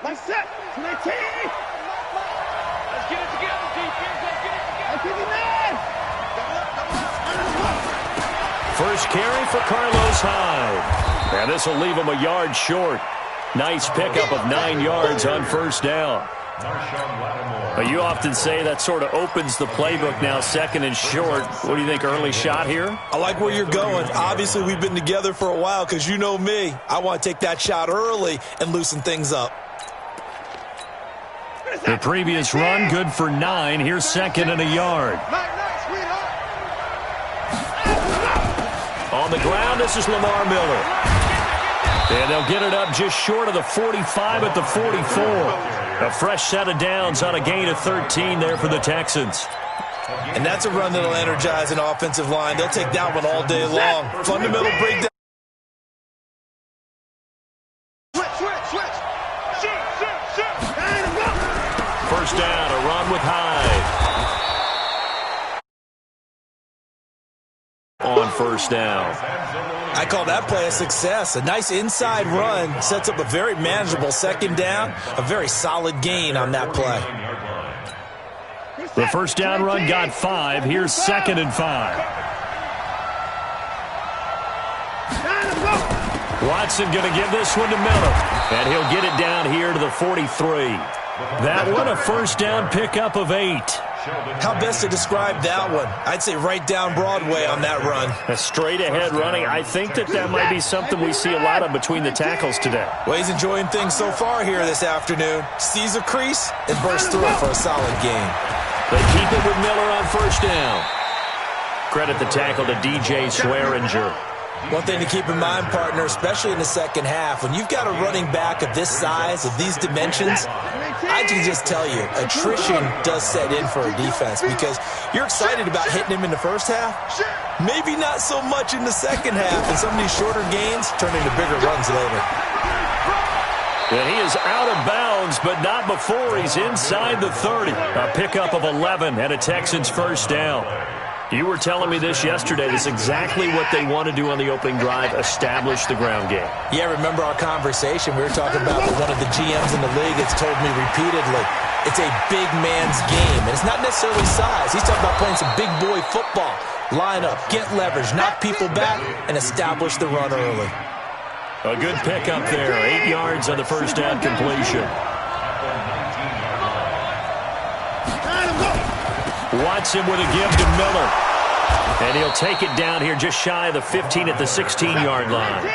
Let's set. Let's get it together, defense. Let's get it together. First carry for Carlos Hyde. And this will leave him a yard short. Nice pickup of 9 yards on first down. But you often say that sort of opens the playbook now, second and short. What do you think, early shot here? I like where you're going. Obviously, we've been together for a while because you know me. I want to take that shot early and loosen things up. The previous run, good for 9. Here's second and a yard. On the ground, this is Lamar Miller. And they'll get it up just short of the 45 at the 44. A fresh set of downs on a gain of 13 there for the Texans. And that's a run that'll energize an offensive line. They'll take that one all day long. Fundamental breakdown. First down, a run with Hyde. On first down. I call that play a success. A nice inside run sets up a very manageable second down. A very solid gain on that play. The first down run got 5. Here's second and 5. Watson going to give this one to Miller. And he'll get it down here to the 43. That one a first down pickup of 8. How best to describe that one? I'd say right down Broadway on that run. A straight-ahead running. I think that might be something we see a lot of between the tackles today. Well, he's enjoying things so far here this afternoon. Sees a crease and bursts through it for a solid gain. They keep it with Miller on first down. Credit the tackle to DJ Swearinger. One thing to keep in mind, partner, especially in the second half, when you've got a running back of this size, of these dimensions, I can just tell you, attrition does set in for a defense because you're excited about hitting him in the first half. Maybe not so much in the second half, and some of these shorter gains turn into bigger runs later. And he is out of bounds, but not before he's inside the 30. A pickup of 11 and a Texans first down. You were telling me this yesterday. This is exactly what they want to do on the opening drive, establish the ground game. Yeah, remember our conversation? We were talking about one of the GMs in the league that's told me repeatedly, it's a big man's game. And it's not necessarily size. He's talking about playing some big boy football. Line up, get leverage, knock people back, and establish the run early. A good pickup there. 8 yards on the first down completion. Watson with a give to Miller. And he'll take it down here just shy of the 15 at the 16-yard line.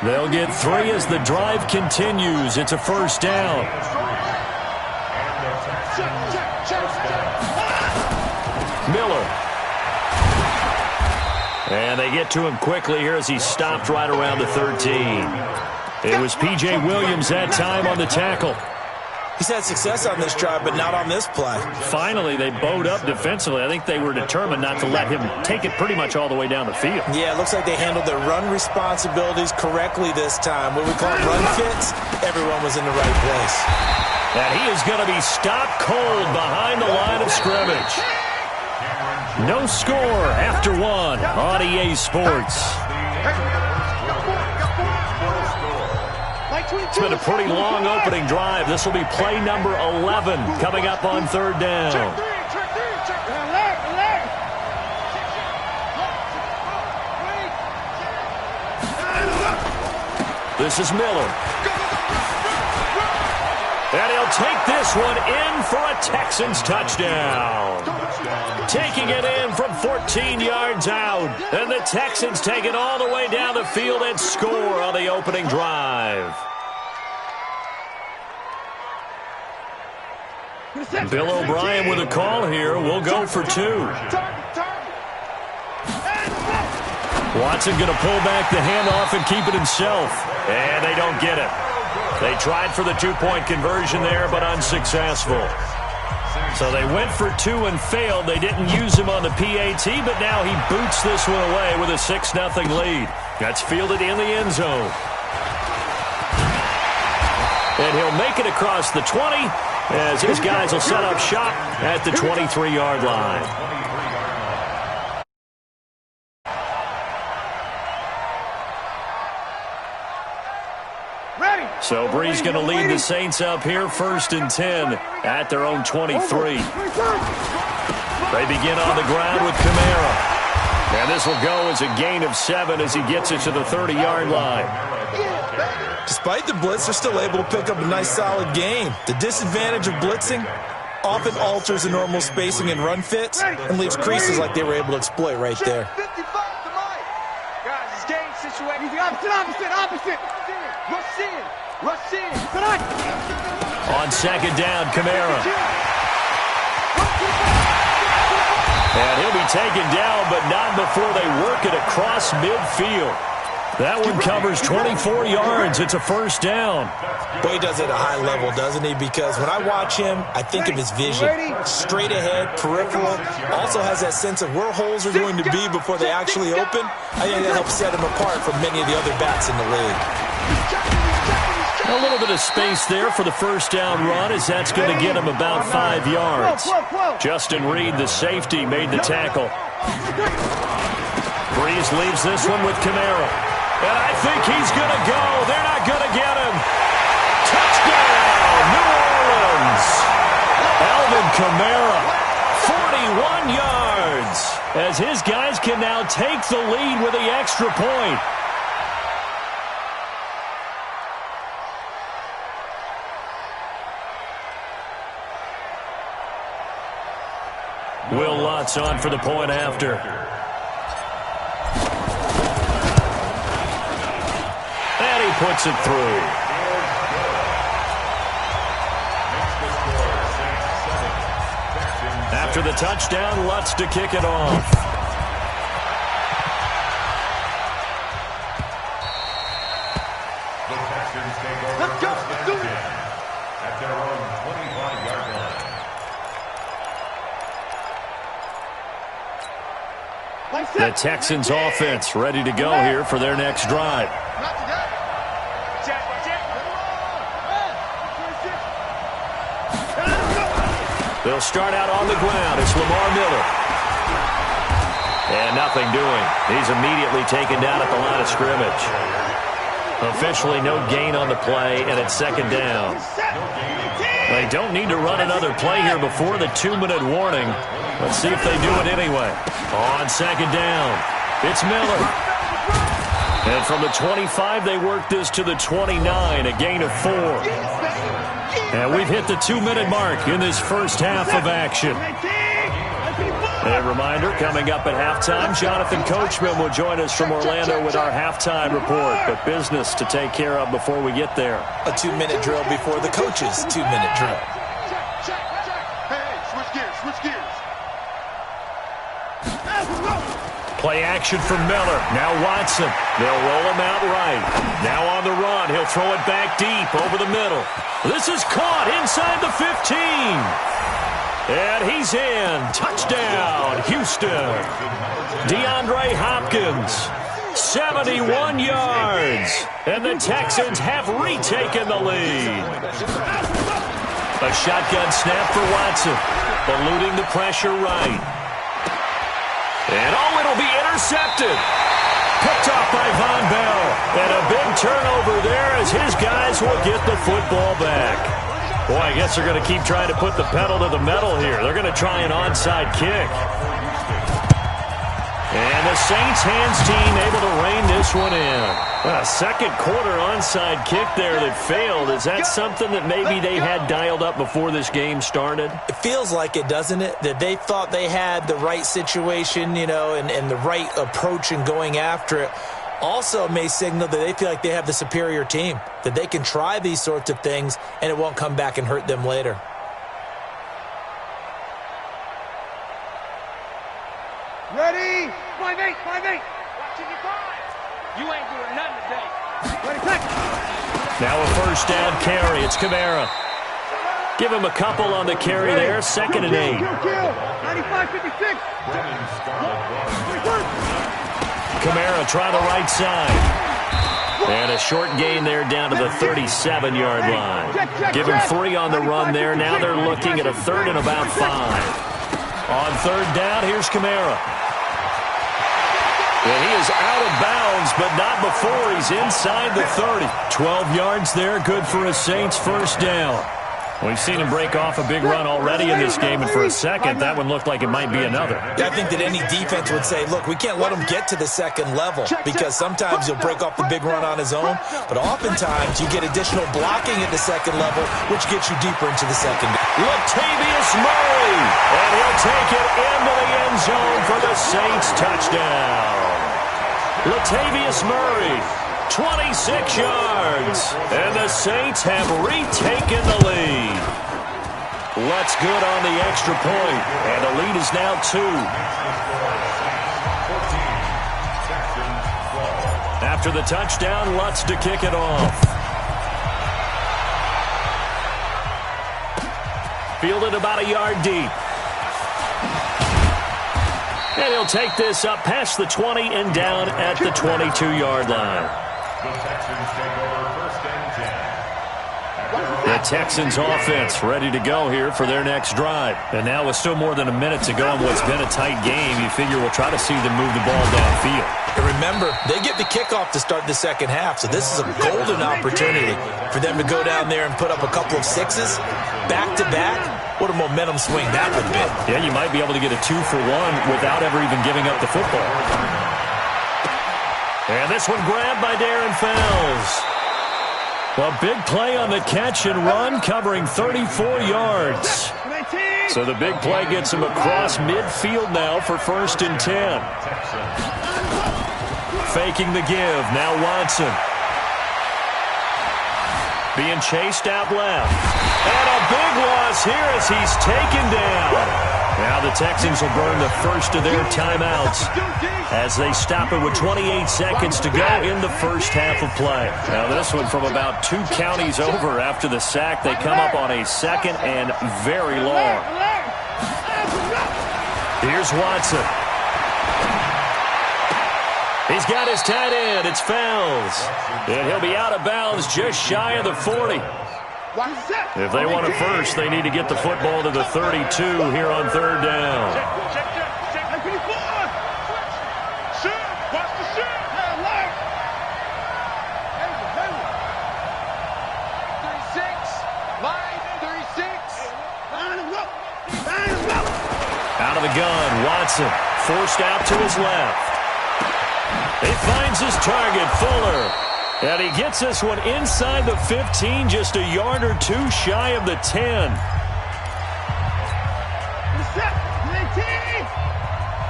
They'll get 3 as the drive continues. It's a first down. Miller. And they get to him quickly here as he stopped right around the 13. It was P.J. Williams that time on the tackle. He's had success on this drive, but not on this play. Finally, they bowed up defensively. I think they were determined not to let him take it pretty much all the way down the field. Yeah, it looks like they handled their run responsibilities correctly this time. What we call run fits, everyone was in the right place. And he is going to be stopped cold behind the line of scrimmage. No score after 1 on EA Sports. It's been a pretty long opening drive. This will be play number 11 coming up on third down. This is Miller. And he'll take this one in for a Texans touchdown. Taking it in from 14 yards out. And the Texans take it all the way down the field and score on the opening drive. Bill O'Brien with a call here. We'll go for 2. Watson going to pull back the handoff and keep it himself. And they don't get it. They tried for the 2-point conversion there, but unsuccessful. So they went for 2 and failed. They didn't use him on the PAT, but now he boots this one away with a 6-0 lead. That's fielded in the end zone. And he'll make it across the 20 as his guys will set up shop at the 23-yard line. Ready. So Brees going to lead the Saints up here 1st and 10 at their own 23. They begin on the ground with Kamara. And this will go as a gain of 7 as he gets it to the 30-yard line. Despite the blitz, they're still able to pick up a nice, solid gain. The disadvantage of blitzing often alters the normal spacing and run fits and leaves creases like they were able to exploit right there. Guys, it's game situation. Opposite. Rush in. On 2nd down, Kamara. And he'll be taken down, but not before they work it across midfield. That one covers 24 yards. It's a 1st down. Boy, he does it at a high level, doesn't he? Because when I watch him, I think of his vision. Straight ahead, peripheral. Also has that sense of where holes are going to be before they actually open. I think that helps set him apart from many of the other backs in the league. A little bit of space there for the 1st down run as that's going to get him about 5 yards. Justin Reed, the safety, made the tackle. Brees leaves this one with Kamara. And I think he's going to go. They're not going to get him. Touchdown, New Orleans. Alvin Kamara, 41 yards, as his guys can now take the lead with the extra point. Will Lutz on for the point after. And he puts it through. After the touchdown, Lutz to kick it off. Let's go. Let's do it. At their own 25-yard line. The Texans offense ready to go here for their next drive. They'll start out on the ground. It's Lamar Miller. And nothing doing. He's immediately taken down at the line of scrimmage. Officially no gain on the play, and it's 2nd down. They don't need to run another play here before the 2-minute warning. Let's see if they do it anyway. On 2nd down, it's Miller. And from the 25, they work this to the 29, a gain of 4. And we've hit the 2-minute mark in this first half of action. A reminder, coming up at halftime, Jonathan Coachman will join us from Orlando with our halftime report. But business to take care of before we get there. A 2-minute drill before the coach's 2-minute drill. Switch gears. Play action for Miller. Now Watson. They'll roll him out right. Now on the run. He'll throw it back deep over the middle. This is caught inside the 15. And he's in. Touchdown, Houston. DeAndre Hopkins, 71 yards. And the Texans have retaken the lead. A shotgun snap for Watson. Eluding the pressure right. And it'll be intercepted. Picked off by Von Bell. And a big turnover there as his guys will get the football back. Boy, I guess they're going to keep trying to put the pedal to the metal here. They're going to try an onside kick. And the Saints hands team able to rein this one in. A second quarter onside kick there that failed. Is that something that maybe they had dialed up before this game started? It feels like it, doesn't it? That they thought they had the right situation, and the right approach in going after it. Also may signal that they feel like they have the superior team, that they can try these sorts of things and it won't come back and hurt them later. Ready? 5-8. Watching your five. You ain't doing nothing today. Ready, quick. Now a first down carry. It's Kamara. Give him a couple on the carry there. 2nd and 8. 95-56. Kamara try the right side. And a short gain there down to the 37-yard line. Give him 3 on the run there. Now they're looking at a 3rd and about 5. On 3rd down, here's Kamara. And he is out of bounds but not before he's inside the 30. 12 yards there, good for a Saints first down. We've seen him break off a big run already in this game, and for a second, that one looked like it might be another. I think that any defense would say, look, we can't let him get to the second level, because sometimes he'll break off the big run on his own, but oftentimes you get additional blocking at the second level, which gets you deeper into the second. Latavius Murray, and he'll take it into the end zone for the Saints touchdown. Latavius Murray, 26 yards, and the Saints have retaken the lead. Lutz good on the extra point, and the lead is now 2. After the touchdown, Lutz to kick it off. Fielded about a yard deep. And he'll take this up past the 20 and down at the 22-yard line. The Texans take over first and 10. The Texans offense ready to go here for their next drive. And now with still more than a minute to go in what's been a tight game, you figure we'll try to see them move the ball downfield. And remember, they get the kickoff to start the second half, so this is a golden opportunity for them to go down there and put up a couple of sixes back-to-back. What a momentum swing that would be. Yeah, you might be able to get a 2-for-1 without ever even giving up the football. And this one grabbed by Darren Fells. A big play on the catch and run, covering 34 yards. So the big play gets him across midfield now for first and 10. Faking the give, now Watson. Being chased out left. And a big loss here as he's taken down. Now the Texans will burn the first of their timeouts as they stop it with 28 seconds to go in the first half of play. Now this one from about 2 counties over after the sack. They come up on a second and very long. Here's Watson. He's got his tight end. It's Fells. And he'll be out of bounds just shy of the 40. If they want it first, they need to get the football to the 32 here on third down. Out of the gun, Watson forced out to his left. He finds his target, Fuller. And he gets this one inside the 15, just a yard or 2 shy of the 10.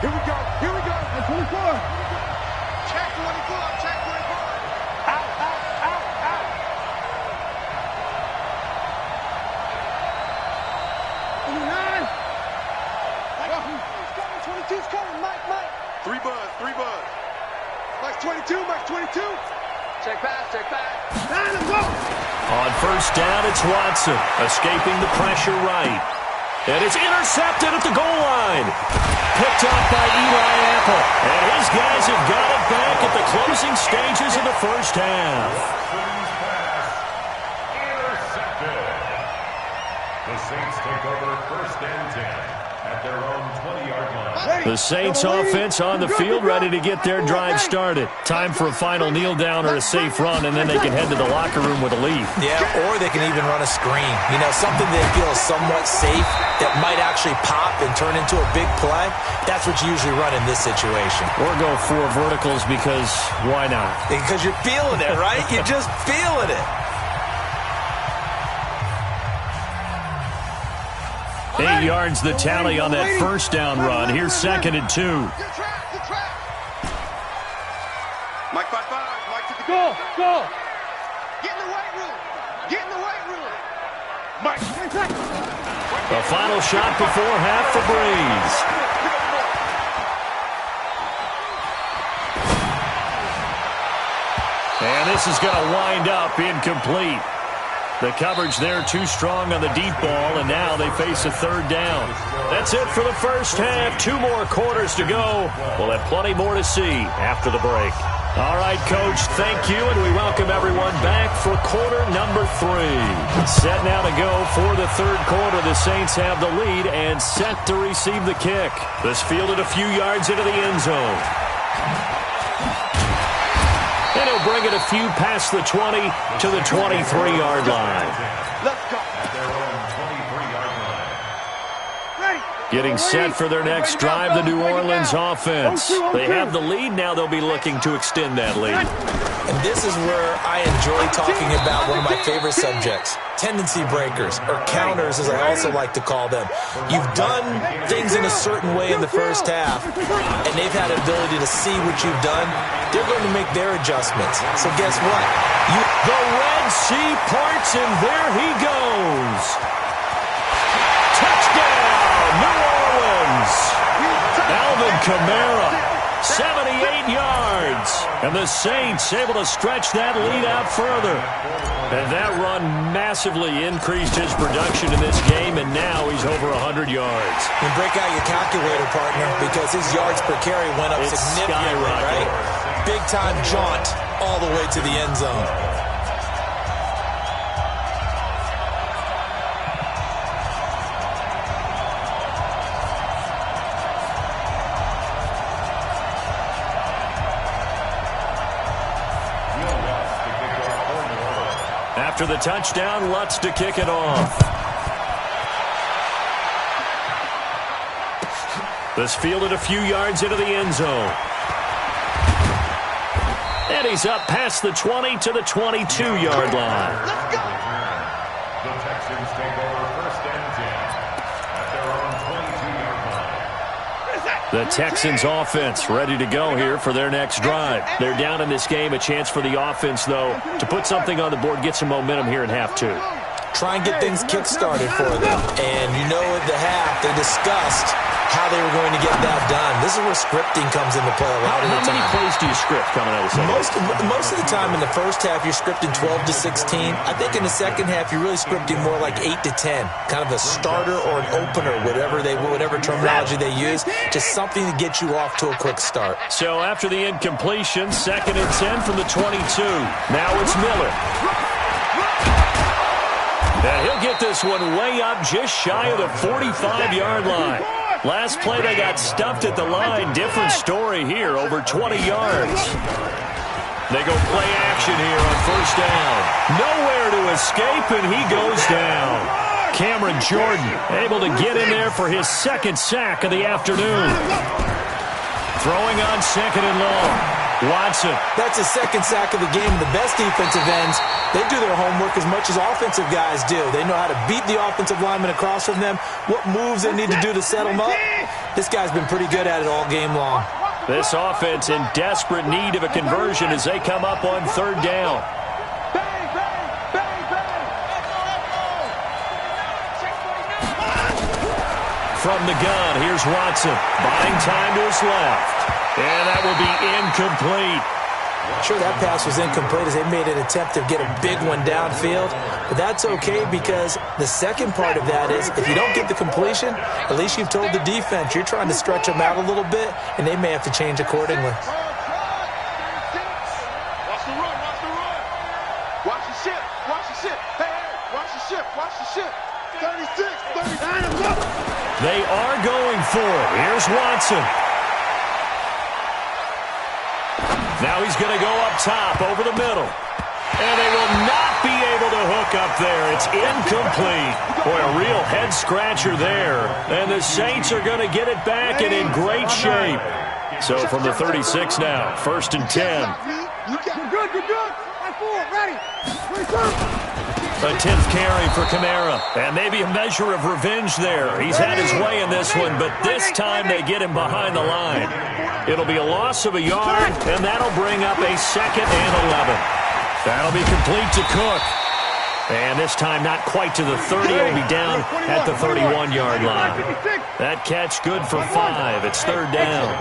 Here we go. Here we go. At 24. Check 24. Check 24. Out, out, out, out. 29. 22's coming. Mike. 3 buzz. Mike's 22. Mike's 22. Check pass. On first down, it's Watson, escaping the pressure right. And it's intercepted at the goal line. Picked off by Eli Apple. And his guys have got it back at the closing stages of the first half. Intercepted. The Saints take over first and 10 at their own 20-yard line. The Saints offense on the field, ready to get their drive started. Time for a final kneel down or a safe run, and then they can head to the locker room with a lead. Yeah, or they can even run a screen. You know, something they feel is somewhat safe that might actually pop and turn into a big play. That's what you usually run in this situation. Or go 4 verticals because why not? Because you're feeling it, right? You're just feeling it. 8 yards the tally on that first down run. Here's second and 2. Good trap. Mike 5-5. Mike to the go. Get in the weight room. Mike. A final shot before half for Breeze. And this is going to wind up incomplete. The coverage there too strong on the deep ball, and now they face a third down. That's it for the first half. 2 more quarters to go. We'll have plenty more to see after the break. All right, Coach, thank you, and we welcome everyone back for quarter number 3. Set now to go for the third quarter. The Saints have the lead and set to receive the kick. This fielded a few yards into the end zone. And he'll bring it a few past the 20 to the 23-yard line. Let's go. At their own 23-yard line. Ready. Getting set for their next drive, the New Orleans offense. They have the lead now. They'll be looking to extend that lead. And this is where I enjoy talking about one of my favorite subjects, tendency breakers, or counters as I also like to call them. You've done things in a certain way in the first half, and they've had an ability to see what you've done. They're going to make their adjustments. So guess what? The Red Sea parts, and there he goes. Touchdown, New Orleans. Alvin Kamara, 78 yards. And the Saints able to stretch that lead out further. And that run massively increased his production in this game, and now he's over 100 yards. And break out your calculator, partner, because his yards per carry went up It's significantly, skyrocketed. right? Big-time jaunt all the way to the end zone. After the touchdown, Lutz to kick it off. This fielded a few yards into the end zone. And he's up past the 20 to the 22-yard line. Let's go. The Texans take over first and 10 at their own 22-yard line. The Texans offense ready to go here for their next drive. They're down in this game. A chance for the offense, though, to put something on the board, get some momentum here in half two. Try and get things kick-started for them. And you know at the half, they discussed how they were going to get that done. This is where scripting comes into play a lot of the How many time. plays do you script coming out of the second? Most of the time in the first half, you're scripting 12 to 16. I think in the second half, you're really scripting more like 8 to 10. Kind of a starter or an opener, whatever terminology they use. Just something to get you off to a quick start. So after the incompletion, 2nd and 10 from the 22. Now it's Miller. And he'll get this one way up just shy of the 45-yard line. Last play, they got stuffed at the line. Different story here, over 20 yards. They go play action here on first down. Nowhere to escape, and he goes down. Cameron Jordan able to get in there for his second sack of the afternoon. Throwing on 2nd and long. Watson. That's his second sack of the game. The best defensive ends, they do their homework as much as offensive guys do. They know how to beat the offensive lineman across from them, what moves they need to do to set them up. This guy's been pretty good at it all game long. This offense in desperate need of a conversion as they come up on 3rd down. Bang, bang, bang, bang. From the gun, here's Watson. Buying time to his left. And that will be incomplete. Sure, that pass was incomplete as they made an attempt to get a big one downfield. But that's okay because the second part of that is if you don't get the completion, at least you've told the defense you're trying to stretch them out a little bit, and they may have to change accordingly. Watch the run, watch the run. Watch the ship, watch the ship. Hey, watch the ship, watch the ship. 36, 39, and look. They are going for it. Here's Watson. Now he's going to go up top over the middle. And they will not be able to hook up there. It's incomplete. Boy, a real head-scratcher there. And the Saints are going to get it back and in great shape. So from the 36 now, 1st and 10. You're good, you're good. Right forward, ready. A 10th carry for Kamara. And maybe a measure of revenge there. He's had his way in this one, but this time they get him behind the line. It'll be a loss of a yard, and that'll bring up a 2nd and 11. That'll be complete to Cook. And this time not quite to the 30. It'll be down at the 31-yard line. That catch good for 5. It's 3rd down.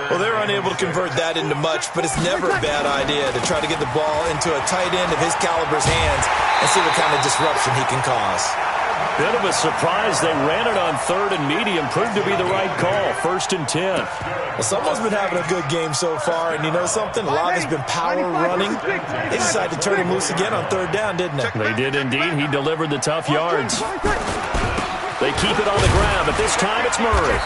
Well, they're unable to convert that into much, but it's never a bad idea to try to get the ball into a tight end of his caliber's hands and see what kind of disruption he can cause. Bit of a surprise. They ran it on 3rd and medium. Proved to be the right call. 1st and 10. Well, someone's been having a good game so far, and you know something? A lot has been power running. They decided to turn him loose again on 3rd down, didn't they? They did indeed. He delivered the tough yards. They keep it on the ground, but this time it's Murray.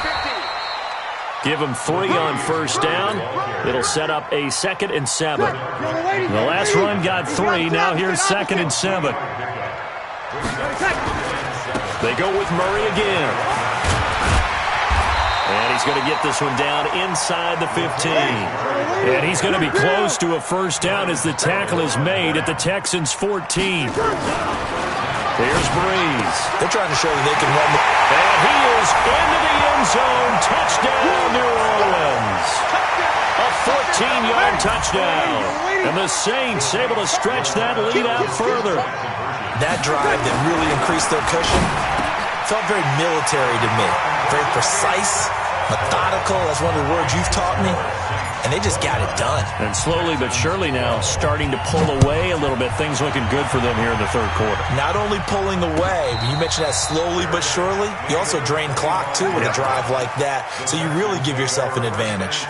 Give him 3 on first down. It'll set up a 2nd and 7. The last run got 3. Now here's 2nd and 7. They go with Murray again. And he's going to get this one down inside the 15. And he's going to be close to a first down as the tackle is made at the Texans' 14. Here's Breeze. They're trying to show you they can run. And he is into the end zone. Touchdown, New Orleans. A 14-yard touchdown. And the Saints able to stretch that lead out further. That drive that really increased their cushion felt very military to me. Very precise, methodical. That's one of the words you've taught me. And they just got it done. And slowly but surely now starting to pull away a little bit. Things looking good for them here in the third quarter. Not only pulling away, but you mentioned that slowly but surely. You also drain clock, too, with a drive like that. So you really give yourself an advantage.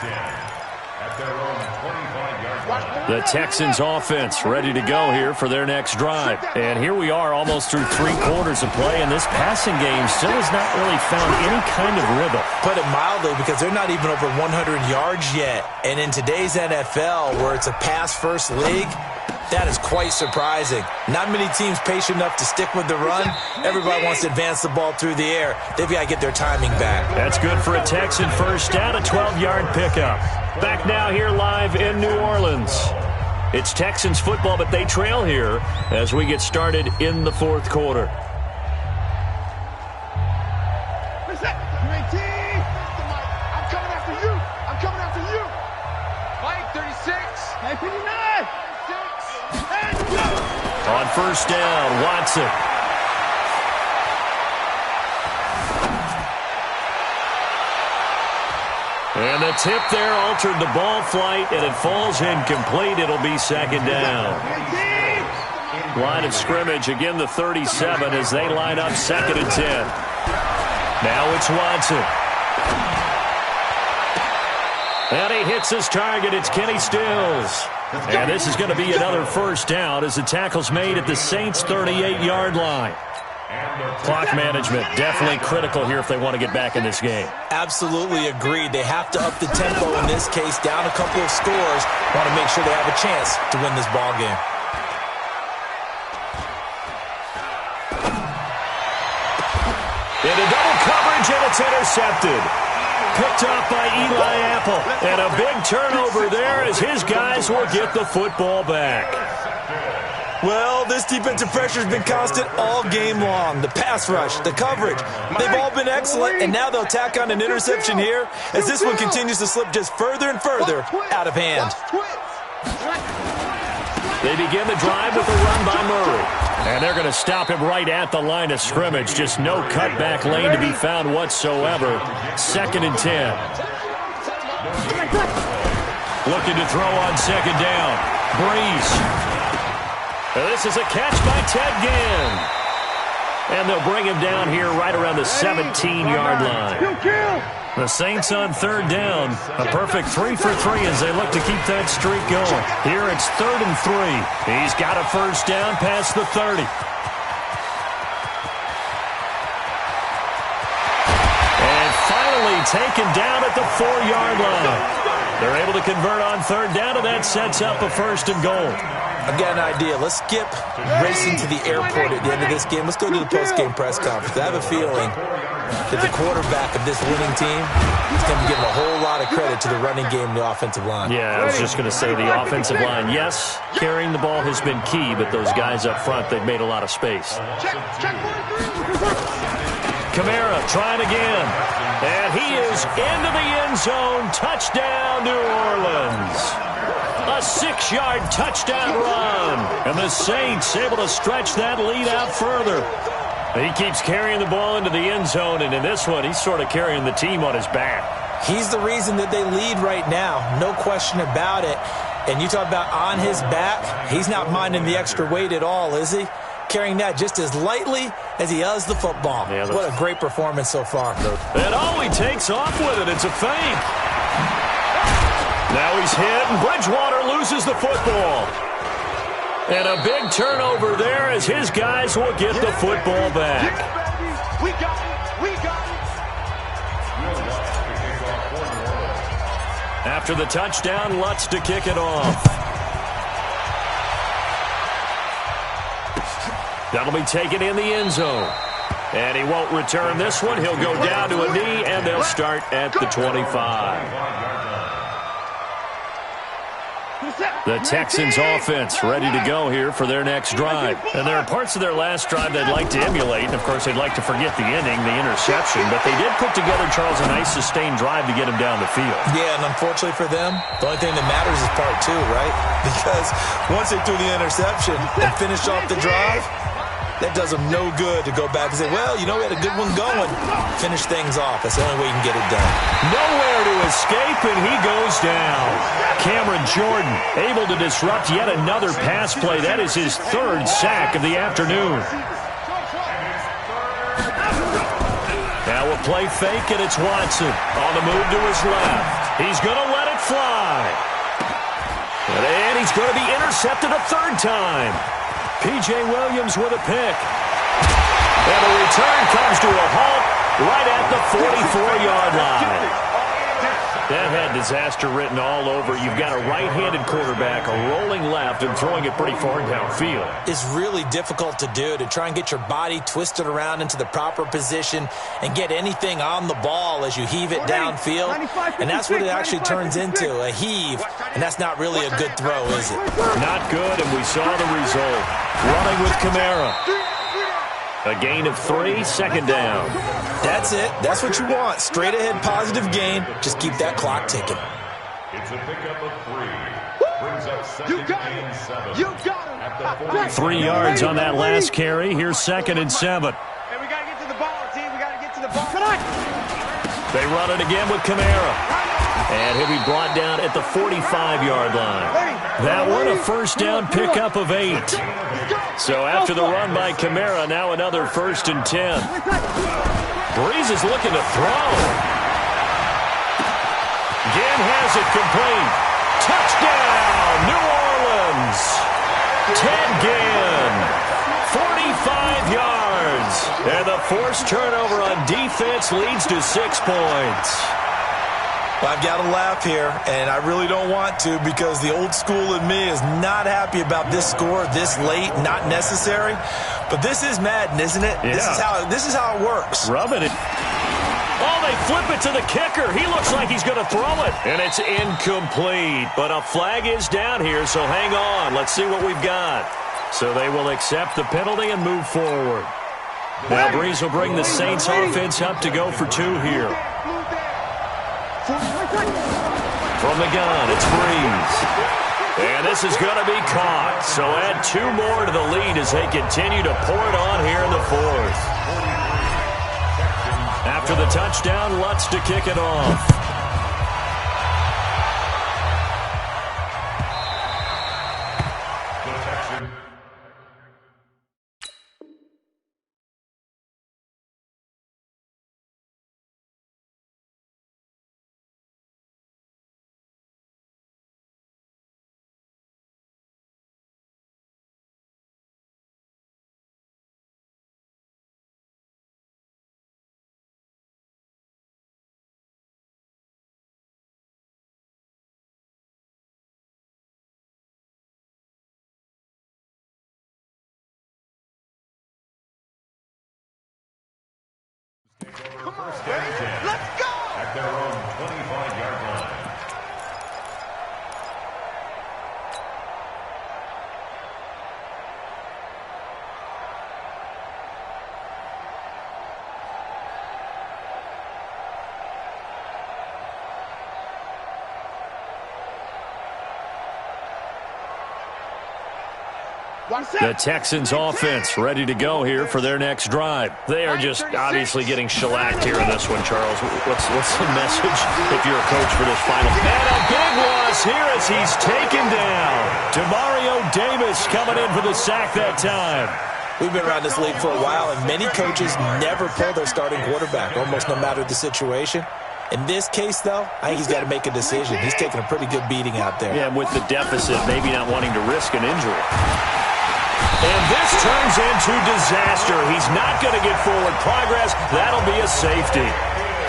The Texans offense ready to go here for their next drive. And here we are almost through 3 quarters of play, and this passing game still has not really found any kind of rhythm. Put it mildly, because they're not even over 100 yards yet. And in today's NFL, where it's a pass-first league, that is quite surprising. Not many teams patient enough to stick with the run. Everybody wants to advance the ball through the air. They've got to get their timing back. That's good for a Texan first down, a 12-yard pickup. Back now here live in New Orleans. It's Texans football, but they trail here as we get started in the fourth quarter. I'm coming after you. I'm coming after you. Mike, 36. Hey, 59. 6. And go. On first down, Watson. And the tip there altered the ball flight, and it falls incomplete. It'll be 2nd down. Line of scrimmage, again the 37 as they line up 2nd and 10. Now it's Watson. And he hits his target. It's Kenny Stills. And this is going to be another first down as the tackle's made at the Saints' 38-yard line. Clock management definitely critical here if they want to get back in this game. Absolutely agreed. They have to up the tempo in this case, down a couple of scores. Want to make sure they have a chance to win this ball game. Into double coverage, and it's intercepted. Picked up by Eli Apple. And a big turnover there as his guys will get the football back. Well, this defensive pressure has been constant all game long. The pass rush, the coverage, they've all been excellent, and now they'll tack on an interception here as this one continues to slip just further and further out of hand. They begin the drive with a run by Murray. And they're going to stop him right at the line of scrimmage. Just no cutback lane to be found whatsoever. 2nd and 10. Looking to throw on 2nd down. Breeze. This is a catch by Ted Ginn. And they'll bring him down here right around the 17-yard line. The Saints on 3rd down. A perfect 3 for 3 as they look to keep that streak going. Here it's 3rd and 3. He's got a first down past the 30. And finally taken down at the 4-yard line. They're able to convert on 3rd down, and that sets up a 1st and goal. I've got an idea. Let's skip racing to the airport at the end of this game. Let's go to the post-game press conference. I have a feeling that the quarterback of this winning team is going to be giving a whole lot of credit to the running game and the offensive line. Yeah, I was just going to say the offensive line. Yes, carrying the ball has been key, but those guys up front, they've made a lot of space. Kamara trying again. And he is into the end zone. Touchdown, New Orleans. A 6-yard touchdown run. And the Saints able to stretch that lead out further. He keeps carrying the ball into the end zone, and in this one, he's sort of carrying the team on his back. He's the reason that they lead right now. No question about it. And you talk about on his back, he's not minding the extra weight at all, is he? Carrying that just as lightly as he does the football. Yeah, what a great performance so far. And he takes off with it. It's a fake. Now he's hit, and Bridgewater loses the football. And a big turnover there as his guys will get the football back. We got it. We got it. After the touchdown, Lutz to kick it off. That'll be taken in the end zone. And he won't return this one. He'll go down to a knee, and they'll start at the 25. The Texans offense ready to go here for their next drive. And there are parts of their last drive they'd like to emulate. And, of course, they'd like to forget the inning, the interception. But they did put together, Charles, a nice sustained drive to get him down the field. Yeah, and unfortunately for them, the only thing that matters is part two, right? Because once they threw the interception and finished off the drive, that does them no good to go back and say, well, you know, we had a good one going. Finish things off. That's the only way you can get it done. Nowhere to escape, and he goes down. Cameron Jordan able to disrupt yet another pass play. That is his third sack of the afternoon. Now a play fake, and it's Watson on the move to his left. He's going to let it fly. And he's going to be intercepted a third time. P.J. Williams with a pick. And the return comes to a halt right at the 44-yard line. That had disaster written all over. You've got a right-handed quarterback, a rolling left, and throwing it pretty far downfield. It's really difficult to do, to try and get your body twisted around into the proper position and get anything on the ball as you heave it downfield. And that's what it actually turns into, a heave. And that's not really a good throw, is it? Not good, and we saw the result. Running with Kamara. A gain of 3, second down. That's it. That's what you want. Straight ahead positive gain. Just keep that clock ticking. It's a pickup of 3. Brings up second and 7. You got him. 3 yards on that last carry. Here's 2nd and 7. Hey, we got to get to the ball, team. We got to get to the ball. They run it again with Kamara. And he'll be brought down at the 45-yard line. That one a first down pickup of 8. So after the run by Kamara, now another 1st and 10. Breeze is looking to throw. Ginn has it complete. Touchdown, New Orleans. Ted Ginn, 45 yards. And the forced turnover on defense leads to 6 points. Well, I've got to laugh here, and I really don't want to because the old school in me is not happy about this score this late, not necessary. But this is Madden, isn't it? Yeah. This is how it works. Rubbing it. Oh, they flip it to the kicker. He looks like he's going to throw it. And it's incomplete. But a flag is down here, so hang on. Let's see what we've got. So they will accept the penalty and move forward. Now Breeze will bring the Saints offense up to go for 2 here. From the gun, it's Breeze. And this is going to be caught. So add 2 more to the lead as they continue to pour it on here in the 4th. After the touchdown, Lutz to kick it off. Come on, baby. Let's go. At their own 25-yard line. The Texans offense ready to go here for their next drive. They are just obviously getting shellacked here in this one, Charles. What's the message if you're a coach for this final? And a big loss here as he's taken down. Demario Davis coming in for the sack that time. We've been around this league for a while, and many coaches never pull their starting quarterback, almost no matter the situation. In this case, though, I think he's got to make a decision. He's taking a pretty good beating out there. Yeah, with the deficit, maybe not wanting to risk an injury. And this turns into disaster. He's not going to get forward progress. That'll be a safety.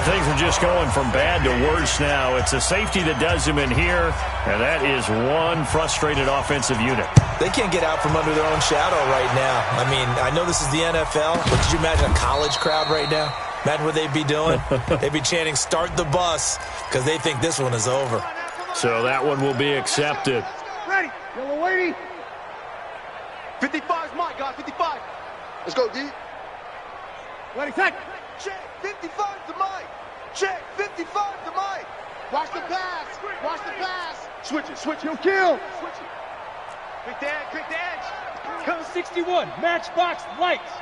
Things are just going from bad to worse now. It's a safety that does him in here, and that is one frustrated offensive unit. They can't get out from under their own shadow right now. I mean, I know this is the NFL, but could you imagine a college crowd right now? Imagine what they'd be doing. They'd be chanting, "Start the bus," because they think this one is over. So that one will be accepted. Ready. Yellow lady. 55 is mine, guys. 55. Let's go, D. Ready, set. Check. 55 to mine. Check. 55 to mine. Watch the pass. Watch the pass. Switch it. Switch it. He'll kill. Switch it. Quick the edge. Quick the edge. Cover 61. Matchbox lights.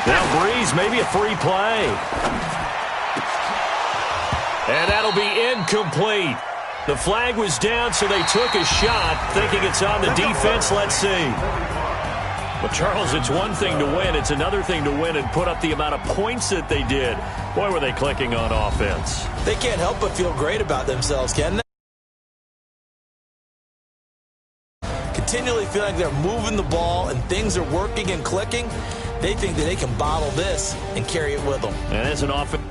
Now Breeze, maybe a free play. And that'll be incomplete. The flag was down, so they took a shot, thinking it's on the defense. Let's see. Well, Charles, it's one thing to win. It's another thing to win and put up the amount of points that they did. Boy, were they clicking on offense. They can't help but feel great about themselves, can they? Continually feeling like they're moving the ball and things are working and clicking. They think that they can bottle this and carry it with them. And as an offense.